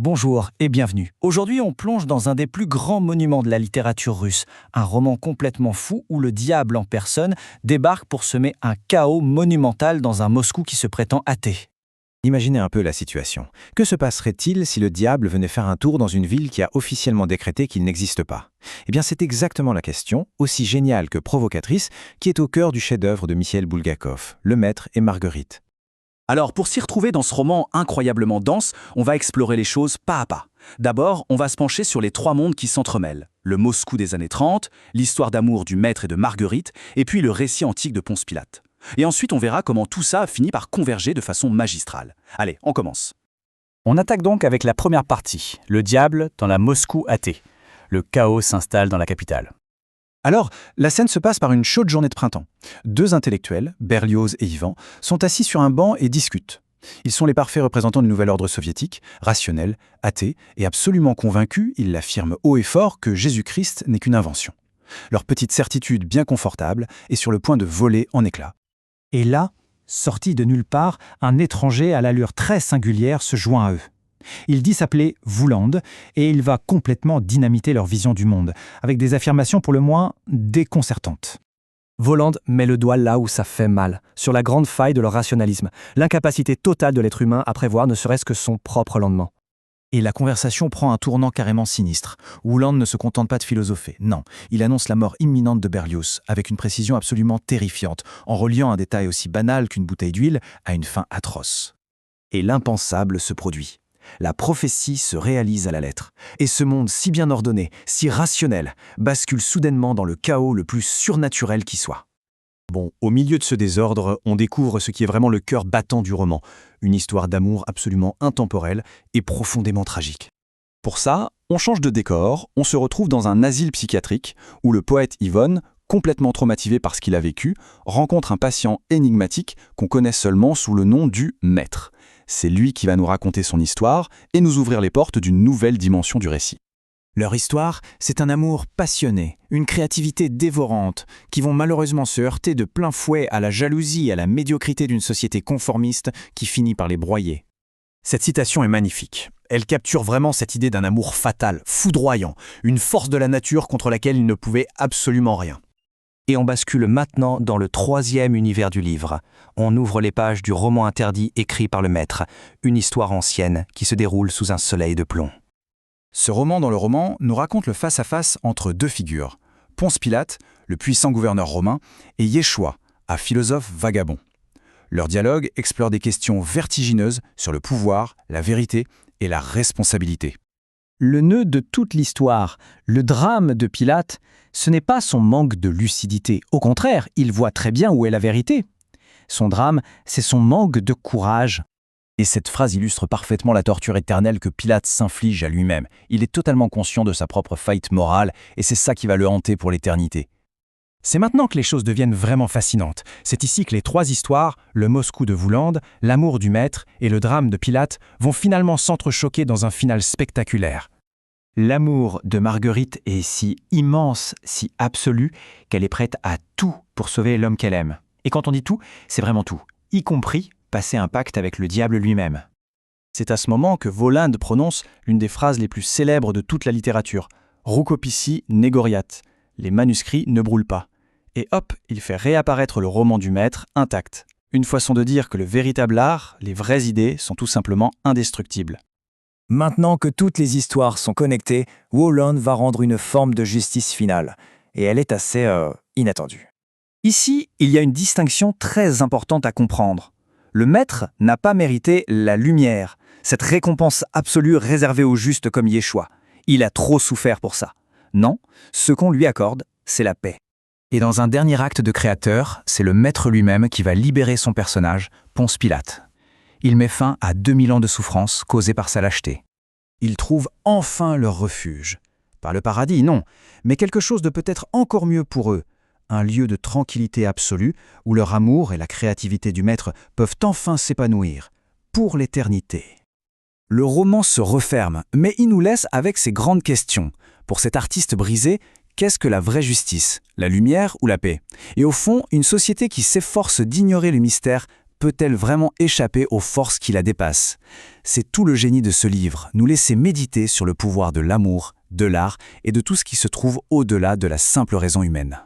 Bonjour et bienvenue. Aujourd'hui, on plonge dans un des plus grands monuments de la littérature russe, un roman complètement fou où le diable en personne débarque pour semer un chaos monumental dans un Moscou qui se prétend athée. Imaginez un peu la situation. Que se passerait-il si le diable venait faire un tour dans une ville qui a officiellement décrété qu'il n'existe pas? Eh bien, c'est exactement la question, aussi géniale que provocatrice, qui est au cœur du chef-d'œuvre de Mikhail Bulgakov, Le Maître et Marguerite. Alors, pour s'y retrouver dans ce roman incroyablement dense, on va explorer les choses pas à pas. D'abord, on va se pencher sur les trois mondes qui s'entremêlent. Le Moscou des années 30, l'histoire d'amour du maître et de Marguerite, et puis le récit antique de Ponce Pilate. Et ensuite, on verra comment tout ça a fini par converger de façon magistrale. Allez, on commence. On attaque donc avec la première partie, le diable dans la Moscou athée. Le chaos s'installe dans la capitale. Alors, la scène se passe par une chaude journée de printemps. Deux intellectuels, Berlioz et Ivan, sont assis sur un banc et discutent. Ils sont les parfaits représentants du nouvel ordre soviétique, rationnels, athées et absolument convaincus, ils l'affirment haut et fort, que Jésus-Christ n'est qu'une invention. Leur petite certitude bien confortable est sur le point de voler en éclats. Et là, sorti de nulle part, un étranger à l'allure très singulière se joint à eux. Il dit s'appeler Vouland et il va complètement dynamiter leur vision du monde, avec des affirmations pour le moins déconcertantes. Voland met le doigt là où ça fait mal, sur la grande faille de leur rationalisme, l'incapacité totale de l'être humain à prévoir ne serait-ce que son propre lendemain. Et la conversation prend un tournant carrément sinistre. Vouland ne se contente pas de philosopher, non, il annonce la mort imminente de Berlioz, avec une précision absolument terrifiante, en reliant un détail aussi banal qu'une bouteille d'huile à une fin atroce. Et l'impensable se produit. La prophétie se réalise à la lettre. Et ce monde si bien ordonné, si rationnel, bascule soudainement dans le chaos le plus surnaturel qui soit. Bon, au milieu de ce désordre, on découvre ce qui est vraiment le cœur battant du roman, une histoire d'amour absolument intemporelle et profondément tragique. Pour ça, on change de décor, on se retrouve dans un asile psychiatrique où le poète Ivan, complètement traumatisé par ce qu'il a vécu, rencontre un patient énigmatique qu'on connaît seulement sous le nom du Maître. C'est lui qui va nous raconter son histoire et nous ouvrir les portes d'une nouvelle dimension du récit. Leur histoire, c'est un amour passionné, une créativité dévorante, qui vont malheureusement se heurter de plein fouet à la jalousie et à la médiocrité d'une société conformiste qui finit par les broyer. Cette citation est magnifique. Elle capture vraiment cette idée d'un amour fatal, foudroyant, une force de la nature contre laquelle il ne pouvait absolument rien. Et on bascule maintenant dans le troisième univers du livre. On ouvre les pages du roman interdit écrit par le maître, une histoire ancienne qui se déroule sous un soleil de plomb. Ce roman dans le roman nous raconte le face-à-face entre deux figures, Ponce Pilate, le puissant gouverneur romain, et Yeshua, un philosophe vagabond. Leur dialogue explore des questions vertigineuses sur le pouvoir, la vérité et la responsabilité. Le nœud de toute l'histoire, le drame de Pilate, ce n'est pas son manque de lucidité. Au contraire, il voit très bien où est la vérité. Son drame, c'est son manque de courage. Et cette phrase illustre parfaitement la torture éternelle que Pilate s'inflige à lui-même. Il est totalement conscient de sa propre faillite morale, et c'est ça qui va le hanter pour l'éternité. C'est maintenant que les choses deviennent vraiment fascinantes. C'est ici que les trois histoires, le Moscou de Vouland, l'amour du maître et le drame de Pilate, vont finalement s'entrechoquer dans un final spectaculaire. L'amour de Marguerite est si immense, si absolu, qu'elle est prête à tout pour sauver l'homme qu'elle aime. Et quand on dit tout, c'est vraiment tout, y compris passer un pacte avec le diable lui-même. C'est à ce moment que Voland prononce l'une des phrases les plus célèbres de toute la littérature. « Rukopissi negoriat », les manuscrits ne brûlent pas. Et hop, il fait réapparaître le roman du maître intact. Une façon de dire que le véritable art, les vraies idées, sont tout simplement indestructibles. Maintenant que toutes les histoires sont connectées, Vouland va rendre une forme de justice finale. Et elle est assez inattendue. Ici, il y a une distinction très importante à comprendre. Le maître n'a pas mérité la lumière, cette récompense absolue réservée aux justes comme Yeshua. Il a trop souffert pour ça. Non, ce qu'on lui accorde, c'est la paix. Et dans un dernier acte de créateur, c'est le maître lui-même qui va libérer son personnage, Ponce Pilate. Il met fin à 2000 ans de souffrance causée par sa lâcheté. Ils trouvent enfin leur refuge. Pas le paradis, non, mais quelque chose de peut-être encore mieux pour eux. Un lieu de tranquillité absolue où leur amour et la créativité du maître peuvent enfin s'épanouir, pour l'éternité. Le roman se referme, mais il nous laisse avec ces grandes questions. Pour cet artiste brisé, qu'est-ce que la vraie justice? La lumière ou la paix? Et au fond, une société qui s'efforce d'ignorer le mystère peut-elle vraiment échapper aux forces qui la dépassent? C'est tout le génie de ce livre, nous laisser méditer sur le pouvoir de l'amour, de l'art et de tout ce qui se trouve au-delà de la simple raison humaine.